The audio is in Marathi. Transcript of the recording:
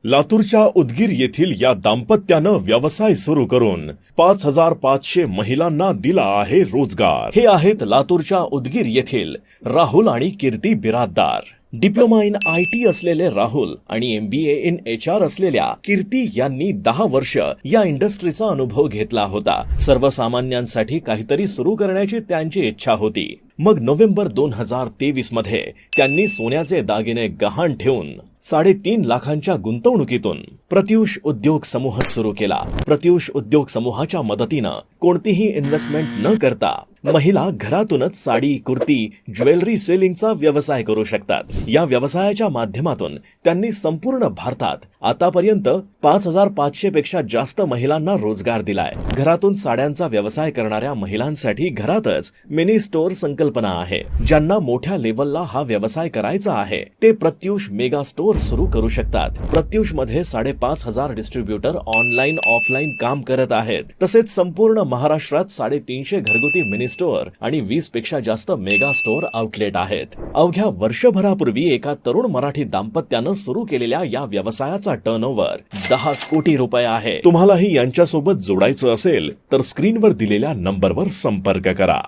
लातूरच्या उदगीर येथील या दाम्पत्यानं व्यवसाय सुरू करून 5,500 महिलांना दिला आहे रोजगार। हे आहेत लातूरच्या उदगीर येथील राहुल आणि कीर्ती बिराददार। डिप्लोमा इन IT असलेले राहुल आणि MBA इन HR असलेल्या कीर्ती यांनी 10 वर्ष या इंडस्ट्रीचा अनुभव घेतला होता। सर्वसामान्यांसाठी काहीतरी सुरू करण्याची त्यांची इच्छा होती। मग नोव्हेंबर 2023 मध्ये त्यांनी सोन्याचे दागिने गहाण ठेवून 3.5 लाखांच्या गुंतवणुकीतून प्रत्युष उद्योग समूह सुरू केला। प्रत्युष उद्योग समूहाच्या मदतीनं कोणतीही इन्व्हेस्टमेंट न करता महिला घरातूनच साडी, कुर्ती, ज्वेलरी सेलिंगचा व्यवसाय करू शकतात। या व्यवसायाच्या माध्यमातून त्यांनी संपूर्ण भारतात आतापर्यंत 5,500 पेक्षा जास्त महिलांना रोजगार दिलाय। घरातून साड्यांचा व्यवसाय करणाऱ्या महिलांसाठी घरातच मिनी स्टोअर संकल्पना आहे। ज्यांना मोठ्या लेवलला हा व्यवसाय करायचा आहे ते प्रत्युष मेगा स्टोअर सुरू करू शकतात। प्रत्युष मध्ये 5,500 डिस्ट्रीब्युटर ऑनलाईन ऑफलाईन काम करत आहेत। तसेच संपूर्ण महाराष्ट्रात 350 घरगुती मिनी स्टोअर आणि 20 पेक्षा जास्त मेगा स्टोअर आउटलेट आहेत। अवघ्या वर्षभरापूर्वी एका तरुण मराठी दाम्पत्यानं सुरू केलेल्या या व्यवसायाचा टर्नओव्हर 10 कोटी रुपये आहे। तुम्हालाही यांच्यासोबत जोडायचं असेल तर स्क्रीनवर दिलेल्या नंबरवर संपर्क करा।